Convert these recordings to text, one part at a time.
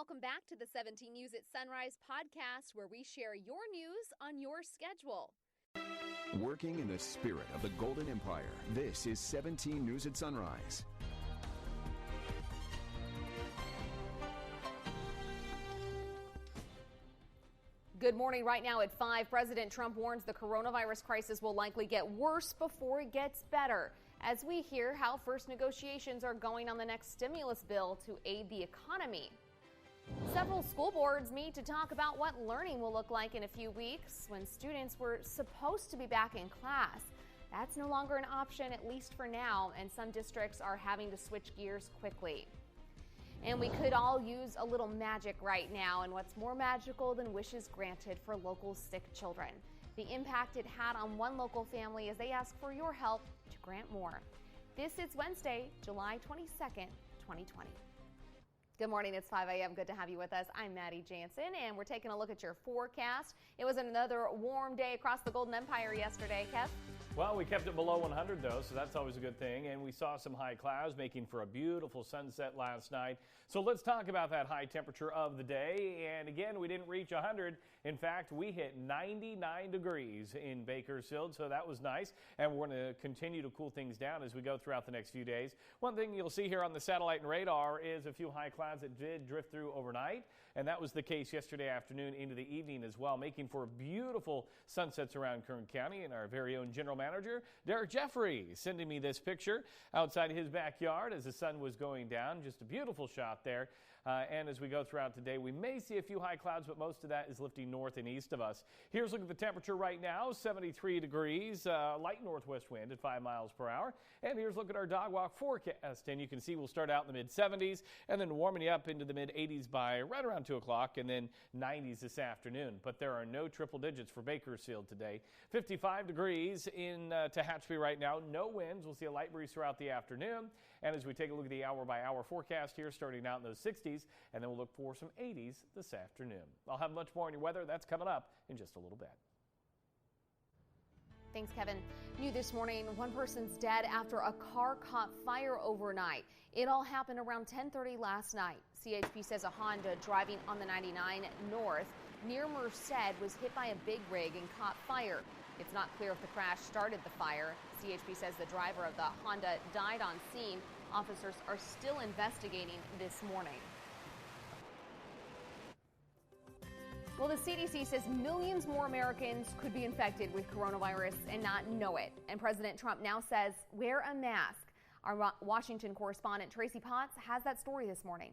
Welcome back to the 17 News at Sunrise podcast, where we share your news on your schedule. Working in the spirit of the Golden Empire, this is 17 News at Sunrise. Good morning. Right now at 5, President Trump warns the coronavirus crisis will likely get worse before it gets better, as we hear how first negotiations are going on the next stimulus bill to aid the economy. Several school boards meet to talk about what learning will look like in a few weeks when students were supposed to be back in class. That's no longer an option, at least for now, and some districts are having to switch gears quickly. And we could all use a little magic right now, and what's more magical than wishes granted for local sick children? The impact it had on one local family as they ask for your help to grant more. This is Wednesday, July 22nd, 2020. Good morning, it's 5 a.m. Good to have you with us. I'm Maddie Jansen, and we're taking a look at your forecast. It was another warm day across the Golden Empire yesterday, Kev. Well, we kept it below 100, though, so that's always a good thing. And we saw some high clouds making for a beautiful sunset last night. So let's talk about that high temperature of the day. And again, we didn't reach 100. In fact, we hit 99 degrees in Bakersfield, so that was nice. And we're going to continue to cool things down as we go throughout the next few days. One thing you'll see here on the satellite and radar is a few high clouds that did drift through overnight. And that was the case yesterday afternoon into the evening as well, making for beautiful sunsets around Kern County. And our very own General Manager, Derek Jeffrey, sending me this picture outside his backyard as the sun was going down. Just a beautiful shot there. And as we go throughout today, we may see a few high clouds, but most of that is lifting north and east of us. Here's a look at the temperature right now, 73 degrees, light northwest wind at 5 miles per hour. And here's a look at our dog walk forecast. And you can see we'll start out in the mid 70s and then warming you up into the mid 80s by right around 2 o'clock and then 90s this afternoon. But there are no triple digits for Bakersfield today. 55 degrees in Tehachapi right now. No winds. We'll see a light breeze throughout the afternoon. And as we take a look at the hour-by-hour forecast here, starting out in those 60s, and then we'll look for some 80s this afternoon. I'll have much more on your weather. That's coming up in just a little bit. Thanks, Kevin. New this morning, one person's dead after a car caught fire overnight. It all happened around 10:30 last night. CHP says a Honda driving on the 99 north near Merced was hit by a big rig and caught fire. It's not clear if the crash started the fire. CHP says the driver of the Honda died on scene. Officers are still investigating this morning. Well, the CDC says millions more Americans could be infected with coronavirus and not know it. And President Trump now says wear a mask. Our Washington correspondent Tracy Potts has that story this morning.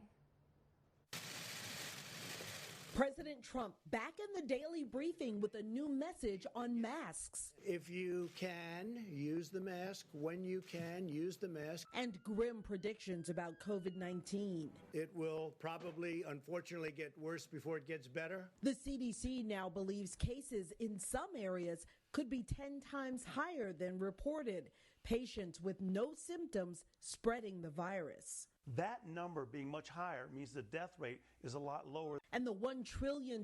President Trump back in the daily briefing with a new message on masks. If you can, use the mask. When you can, use the mask. And grim predictions about COVID-19. It will probably, unfortunately, get worse before it gets better. The CDC now believes cases in some areas could be 10 times higher than reported. Patients with no symptoms spreading the virus. That number being much higher means the death rate is a lot lower. And the $1 trillion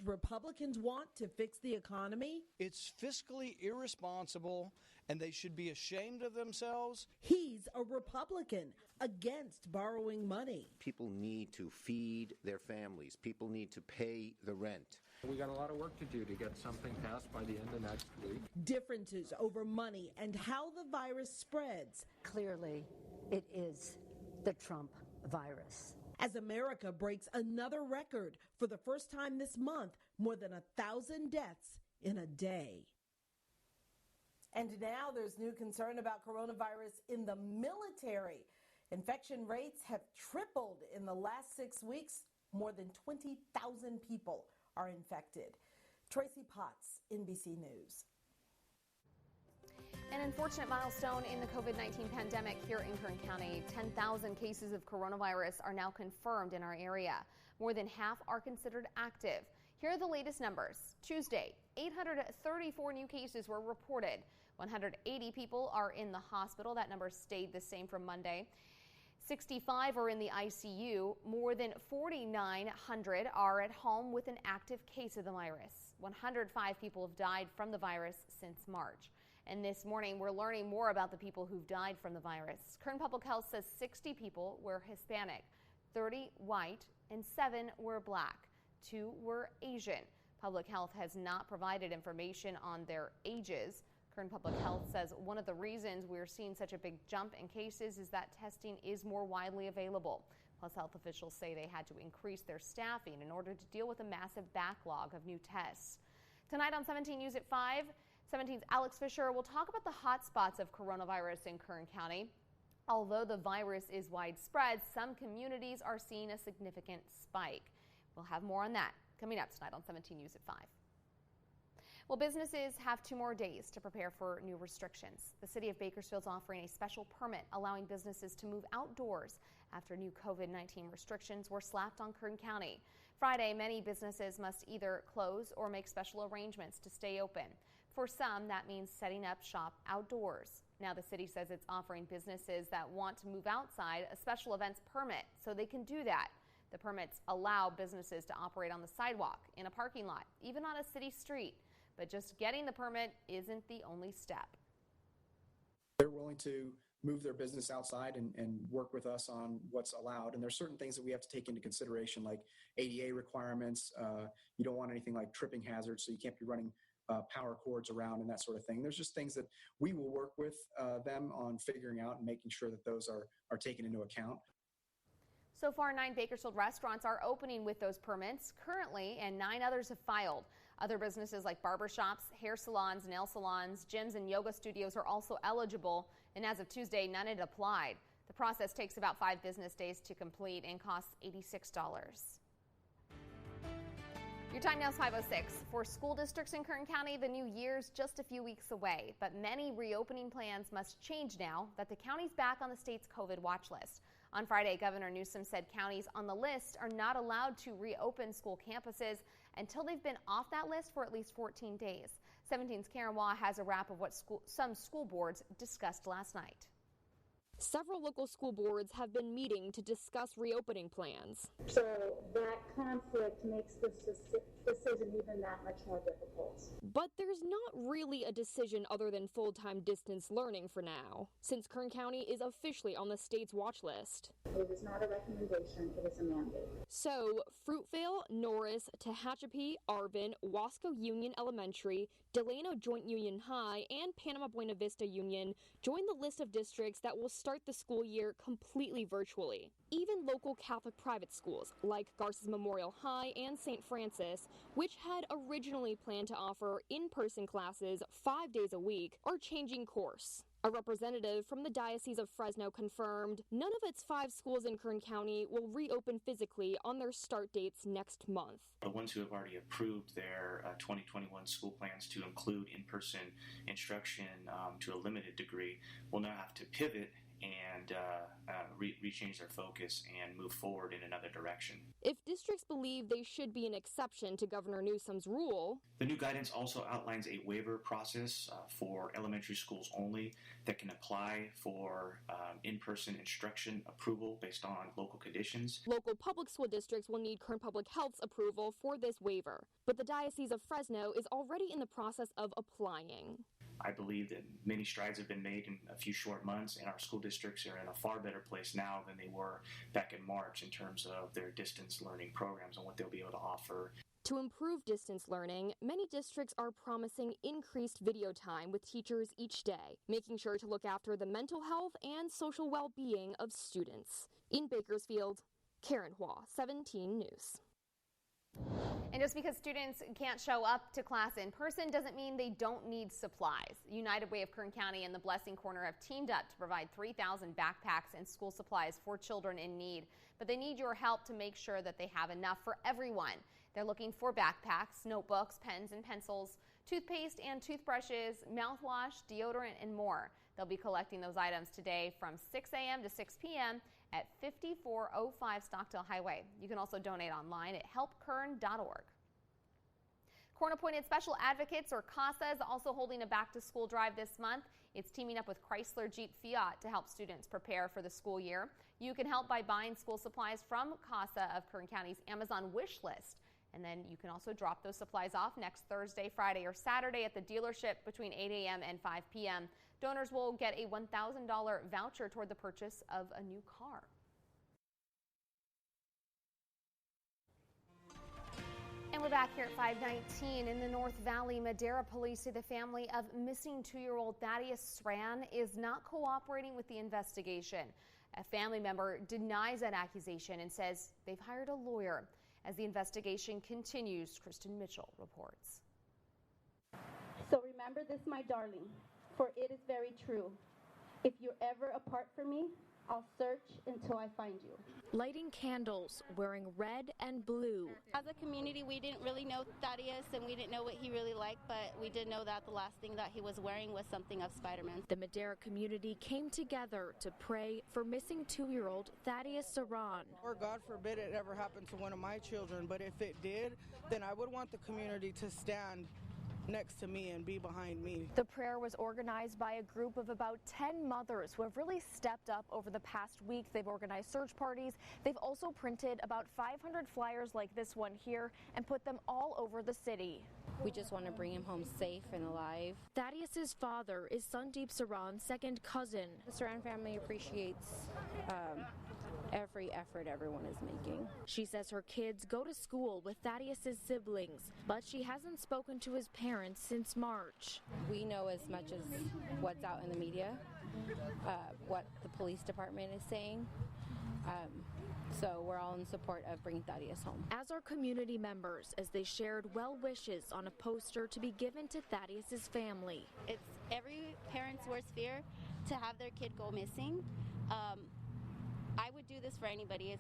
Republicans want to fix the economy? It's fiscally irresponsible, and they should be ashamed of themselves. He's a Republican against borrowing money. People need to feed their families. People need to pay the rent. We got a lot of work to do to get something passed by the end of next week. Differences over money and how the virus spreads. Clearly, it is the Trump virus. As America breaks another record for the first time this month, more than 1,000 deaths in a day. And now there's new concern about coronavirus in the military. Infection rates have tripled in the last 6 weeks. More than 20,000 people are infected. Tracy Potts, NBC News. An unfortunate milestone in the COVID-19 pandemic here in Kern County. 10,000 cases of coronavirus are now confirmed in our area. More than half are considered active. Here are the latest numbers. Tuesday, 834 new cases were reported. 180 people are in the hospital. That number stayed the same from Monday. 65 are in the ICU. More than 4,900 are at home with an active case of the virus. 105 people have died from the virus since March. And this morning, we're learning more about the people who've died from the virus. Kern Public Health says 60 people were Hispanic. 30 white, and 7 were black. 2 were Asian. Public Health has not provided information on their ages. Kern Public Health says one of the reasons we're seeing such a big jump in cases is that testing is more widely available. Plus, health officials say they had to increase their staffing in order to deal with a massive backlog of new tests. Tonight on 17 News at 5, 17's Alex Fisher will talk about the hot spots of coronavirus in Kern County. Although the virus is widespread, some communities are seeing a significant spike. We'll have more on that coming up tonight on 17 News at 5. Well, businesses have 2 more days to prepare for new restrictions. The city of Bakersfield is offering a special permit allowing businesses to move outdoors after new COVID-19 restrictions were slapped on Kern County. Friday, many businesses must either close or make special arrangements to stay open. For some, that means setting up shop outdoors. Now, the city says it's offering businesses that want to move outside a special events permit so they can do that. The permits allow businesses to operate on the sidewalk, in a parking lot, even on a city street. But just getting the permit isn't the only step. They're willing to move their business outside and work with us on what's allowed. And there's certain things that we have to take into consideration, like ADA requirements. You don't want anything like tripping hazards, so you can't be running power cords around and that sort of thing. There's just things that we will work with them on figuring out and making sure that those are taken into account. So far, 9 Bakersfield restaurants are opening with those permits currently, and 9 others have filed. Other businesses like barbershops, hair salons, nail salons, gyms, and yoga studios are also eligible. And as of Tuesday, none had applied. The process takes about 5 business days to complete and costs $86. Your time now is 5:06. For school districts in Kern County, the new year's just a few weeks away. But many reopening plans must change now that the county's back on the state's COVID watch list. On Friday, Governor Newsom said counties on the list are not allowed to reopen school campuses until they've been off that list for at least 14 days. 17's Karen Waugh has a wrap of what some school boards discussed last night. Several local school boards have been meeting to discuss reopening plans. So that conflict makes this decision even that much more difficult. But there's not really a decision other than full-time distance learning for now, since Kern County is officially on the state's watch list. It is not a recommendation, it is a mandate. So Fruitvale, Norris, Tehachapi, Arvin, Wasco Union Elementary, Delano Joint Union High, and Panama Buena Vista Union join the list of districts that will start the school year completely virtually. Even local Catholic private schools like Garces Memorial High and St. Francis, which had originally planned to offer in-person classes 5 days a week, are changing course. A representative from the Diocese of Fresno confirmed none of its 5 schools in Kern County will reopen physically on their start dates next month. The ones who have already approved their 2021 school plans to include in-person instruction to a limited degree will now have to pivot and rechange their focus and move forward in another direction. If districts believe they should be an exception to Governor Newsom's rule, the new guidance also outlines a waiver process for elementary schools only that can apply for in-person instruction approval based on local conditions. Local public school districts will need Kern Public Health's approval for this waiver, but the Diocese of Fresno is already in the process of applying. I believe that many strides have been made in a few short months, and our school districts are in a far better place now than they were back in March in terms of their distance learning programs and what they'll be able to offer. To improve distance learning, many districts are promising increased video time with teachers each day, making sure to look after the mental health and social well-being of students. In Bakersfield, Karen Waugh, 17 News. And just because students can't show up to class in person doesn't mean they don't need supplies. United Way of Kern County and the Blessing Corner have teamed up to provide 3,000 backpacks and school supplies for children in need. But they need your help to make sure that they have enough for everyone. They're looking for backpacks, notebooks, pens and pencils, toothpaste and toothbrushes, mouthwash, deodorant, and more. They'll be collecting those items today from 6 a.m. to 6 p.m. at 5405 Stockdale Highway. You can also donate online at helpkern.org. Court-appointed Special Advocates, or CASA, is also holding a back-to-school drive this month. It's teaming up with Chrysler Jeep Fiat to help students prepare for the school year. You can help by buying school supplies from CASA of Kern County's Amazon wish list. And then you can also drop those supplies off next Thursday, Friday, or Saturday at the dealership between 8 a.m. and 5 p.m. Donors will get a $1,000 voucher toward the purchase of a new car. We're back here at 519 in the North Valley. Madera police say the family of missing 2-year-old Thaddeus Saran is not cooperating with the investigation. A family member denies that accusation and says they've hired a lawyer. As the investigation continues, Kristen Mitchell reports. So remember this, my darling, for it is very true. If you're ever apart from me, I'll search until I find you. Lighting candles, wearing red and blue. As a community, we didn't really know Thaddeus and we didn't know what he really liked, but we did know that the last thing that he was wearing was something of Spider-Man. The Madera community came together to pray for missing 2-year-old Thaddeus Saran. Or God forbid it ever happened to one of my children, but if it did, then I would want the community to stand next to me and be behind me. The prayer was organized by a group of about 10 mothers who have really stepped up over the past week. They've organized search parties. They've also printed about 500 flyers like this one here and put them all over the city. We just want to bring him home safe and alive. Thaddeus's father is Sandeep Saran's second cousin. The Saran family appreciates every effort everyone is making. She says her kids go to school with Thaddeus's siblings, but she hasn't spoken to his parents since March. We know as much as what's out in the media, what the police department is saying. So we're all in support of bringing Thaddeus home. As are community members, as they shared well wishes on a poster to be given to Thaddeus's family. It's every parent's worst fear to have their kid go missing. I would do this for anybody.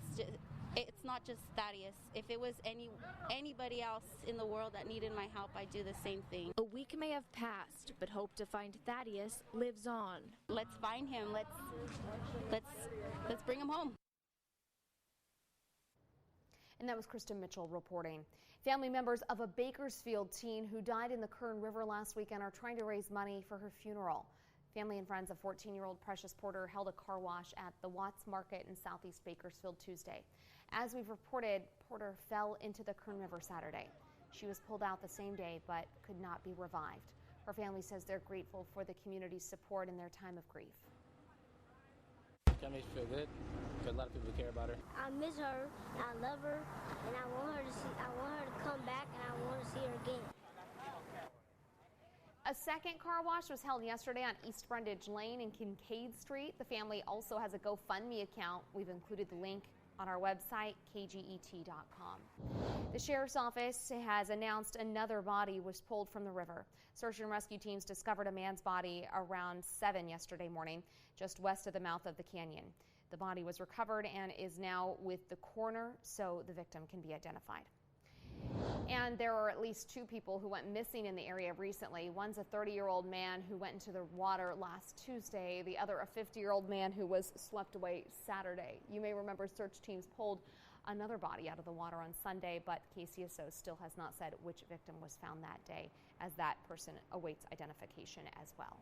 It's not just Thaddeus. If it was anybody else in the world that needed my help, I'd do the same thing. A week may have passed, but hope to find Thaddeus lives on. Let's find him. Let's bring him home. And that was Kristen Mitchell reporting. Family members of a Bakersfield teen who died in the Kern River last weekend are trying to raise money for her funeral. Family and friends of 14-year-old Precious Porter held a car wash at the Watts Market in southeast Bakersfield Tuesday. As we've reported, Porter fell into the Kern River Saturday. She was pulled out the same day but could not be revived. Her family says they're grateful for the community's support in their time of grief. That makes me feel good because a lot of people care about her. I miss her, I love her, and I want her to come back, and I want to see her again. A second car wash was held yesterday on East Brundage Lane and Kincaid Street. The family also has a GoFundMe account. We've included the link on our website, kget.com. The sheriff's office has announced another body was pulled from the river. Search and rescue teams discovered a man's body around 7 yesterday morning, just west of the mouth of the canyon. The body was recovered and is now with the coroner so the victim can be identified. And there are at least 2 people who went missing in the area recently. One's a 30-year-old man who went into the water last Tuesday. The other, a 50-year-old man who was swept away Saturday. You may remember search teams pulled another body out of the water on Sunday, but KCSO still has not said which victim was found that day, as that person awaits identification as well.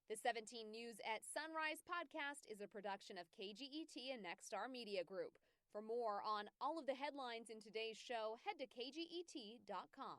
The 17 News at Sunrise podcast is a production of KGET and Nexstar Media Group. For more on all of the headlines in today's show, head to kget.com.